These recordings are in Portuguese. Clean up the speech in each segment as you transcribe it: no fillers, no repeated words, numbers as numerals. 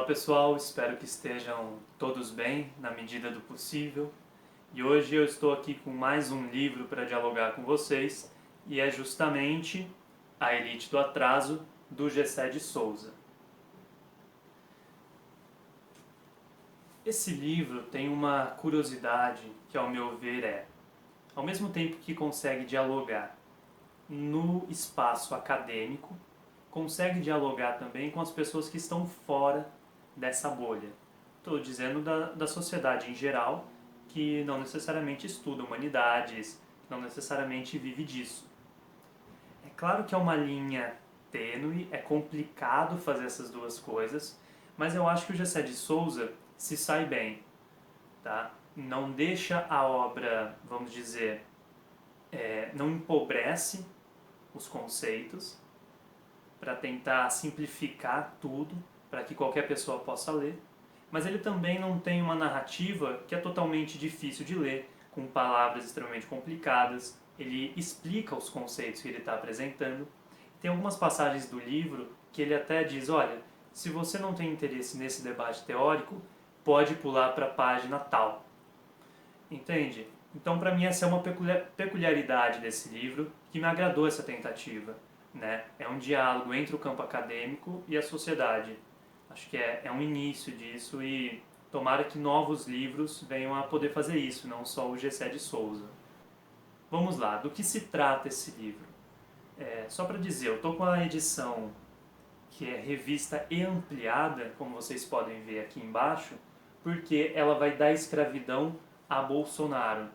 Olá pessoal, espero que estejam todos bem na medida do possível. E hoje eu estou aqui com mais um livro para dialogar com vocês e é justamente A Elite do Atraso, do Gessé de Souza. Esse livro tem uma curiosidade que, ao meu ver, ao mesmo tempo que consegue dialogar no espaço acadêmico, consegue dialogar também com as pessoas que estão fora dessa bolha. Estou dizendo da sociedade em geral, que não necessariamente estuda humanidades, não necessariamente vive disso. É claro que é uma linha tênue, é complicado fazer essas duas coisas, mas eu acho que o Gessé de Souza se sai bem, tá? Não deixa a obra, vamos dizer, não empobrece os conceitos para tentar simplificar tudo, para que qualquer pessoa possa ler, mas ele também não tem uma narrativa que é totalmente difícil de ler, com palavras extremamente complicadas. Ele explica os conceitos que ele está apresentando. Tem algumas passagens do livro que ele até diz, olha, se você não tem interesse nesse debate teórico, pode pular para a página tal. Entende? Então, para mim, essa é uma peculiaridade desse livro que me agradou essa tentativa. Né? É um diálogo entre o campo acadêmico e a sociedade. Acho que é um início disso e tomara que novos livros venham a poder fazer isso, não só o Gessé de Souza. Vamos lá, do que se trata esse livro? Só para dizer, eu estou com a edição que é revista e ampliada, como vocês podem ver aqui embaixo, porque ela vai dar escravidão a Bolsonaro.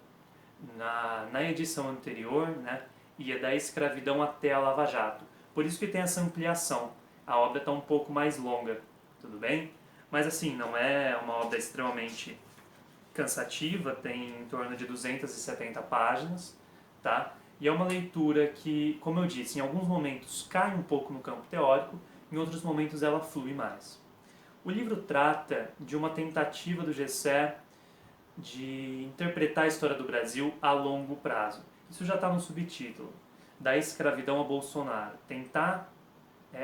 Na edição anterior, né, ia da escravidão até a Lava Jato. Por isso que tem essa ampliação. A obra está um pouco mais longa, tudo bem? Mas assim, não é uma obra extremamente cansativa, tem em torno de 270 páginas, tá? E é uma leitura que, como eu disse, em alguns momentos cai um pouco no campo teórico, em outros momentos ela flui mais. O livro trata de uma tentativa do Gessé de interpretar a história do Brasil a longo prazo. Isso já está no subtítulo, da escravidão a Bolsonaro. Tentar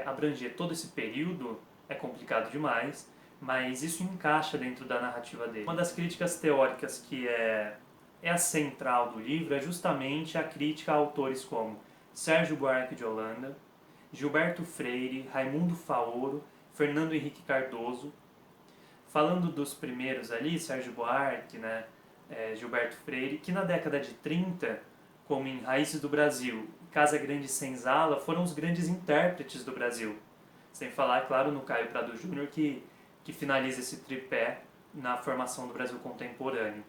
abranger todo esse período é complicado demais, mas isso encaixa dentro da narrativa dele. Uma das críticas teóricas que é a central do livro é justamente a crítica a autores como Sérgio Buarque de Holanda, Gilberto Freire, Raimundo Faoro, Fernando Henrique Cardoso. Falando dos primeiros ali, Sérgio Buarque, né, Gilberto Freire, que na década de 30, como em Raízes do Brasil, Casa Grande e Senzala, foram os grandes intérpretes do Brasil. Sem falar, claro, no Caio Prado Júnior, que finaliza esse tripé na formação do Brasil contemporâneo.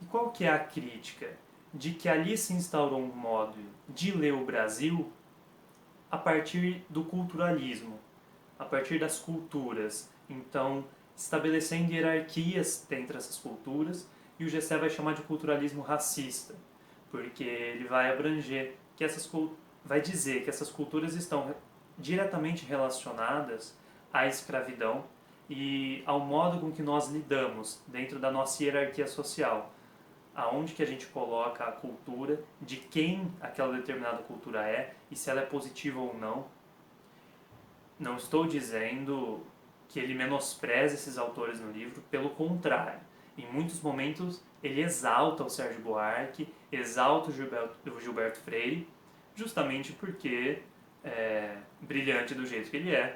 E qual que é a crítica? De que ali se instaurou um modo de ler o Brasil a partir do culturalismo, a partir das culturas. Então, estabelecendo hierarquias dentre essas culturas, e o Gessé vai chamar de culturalismo racista, porque ele vai abranger que vai dizer que essas culturas estão diretamente relacionadas à escravidão e ao modo com que nós lidamos dentro da nossa hierarquia social, aonde que a gente coloca a cultura, de quem aquela determinada cultura é e se ela é positiva ou não. Não estou dizendo que ele menospreza esses autores no livro, pelo contrário. Em muitos momentos ele exalta o Sérgio Buarque, exalta o Gilberto Freire, justamente porque, brilhante do jeito que ele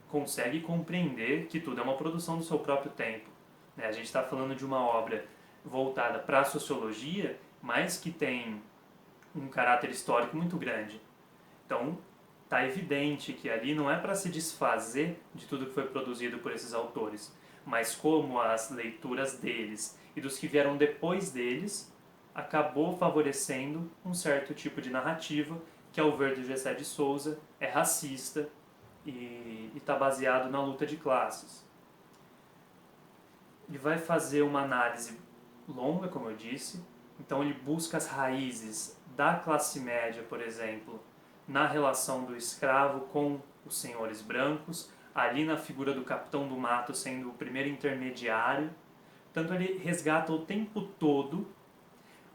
consegue compreender que tudo é uma produção do seu próprio tempo. A gente está falando de uma obra voltada para a sociologia, mas que tem um caráter histórico muito grande. Então, está evidente que ali não é para se desfazer de tudo que foi produzido por esses autores, mas como as leituras deles e dos que vieram depois deles acabou favorecendo um certo tipo de narrativa que, ao ver do Gessé de Souza, é racista e está baseado na luta de classes. Ele vai fazer uma análise longa, como eu disse, então ele busca as raízes da classe média, por exemplo, na relação do escravo com os senhores brancos, ali na figura do capitão do mato sendo o primeiro intermediário. Portanto, ele resgata o tempo todo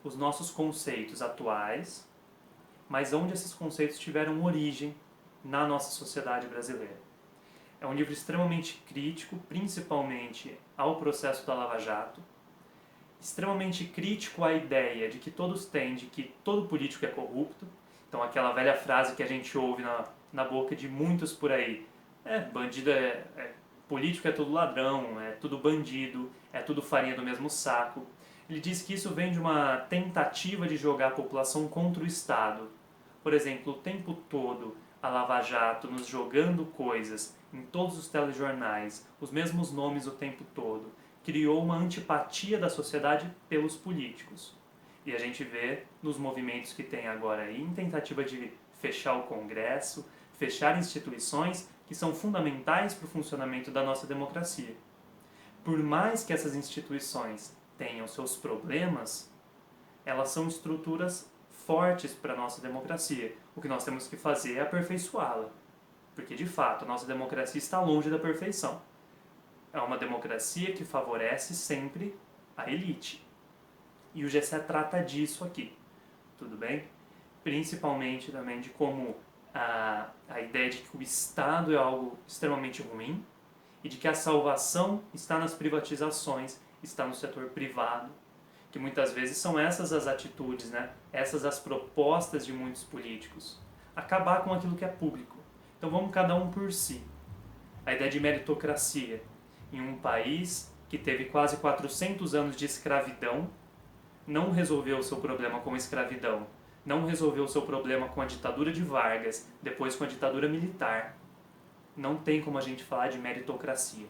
os nossos conceitos atuais, mas onde esses conceitos tiveram origem na nossa sociedade brasileira. É um livro extremamente crítico, principalmente ao processo da Lava Jato, extremamente crítico à ideia de que todos têm de que todo político é corrupto. Então aquela velha frase que a gente ouve na boca de muitos por aí, bandido político é tudo ladrão, é tudo bandido, é tudo farinha do mesmo saco. Ele diz que isso vem de uma tentativa de jogar a população contra o Estado. Por exemplo, o tempo todo a Lava Jato nos jogando coisas em todos os telejornais, os mesmos nomes o tempo todo, criou uma antipatia da sociedade pelos políticos. E a gente vê nos movimentos que tem agora aí, em tentativa de fechar o Congresso, fechar instituições que são fundamentais para o funcionamento da nossa democracia. Por mais que essas instituições tenham seus problemas, elas são estruturas fortes para a nossa democracia. O que nós temos que fazer é aperfeiçoá-la. Porque, de fato, a nossa democracia está longe da perfeição. É uma democracia que favorece sempre a elite. E o G7 trata disso aqui, tudo bem? Principalmente também de como a ideia de que o Estado é algo extremamente ruim e de que a salvação está nas privatizações, está no setor privado, que muitas vezes são essas as atitudes, né? Essas as propostas de muitos políticos. Acabar com aquilo que é público. Então vamos cada um por si. A ideia de meritocracia em um país que teve quase 400 anos de escravidão, não resolveu o seu problema com a escravidão, não resolveu o seu problema com a ditadura de Vargas, depois com a ditadura militar. Não tem como a gente falar de meritocracia.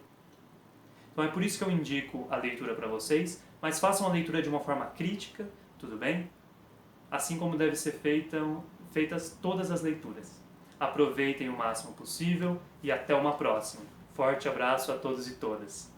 Então é por isso que eu indico a leitura para vocês, mas façam a leitura de uma forma crítica, tudo bem? Assim como deve ser feitas todas as leituras. Aproveitem o máximo possível e até uma próxima. Forte abraço a todos e todas.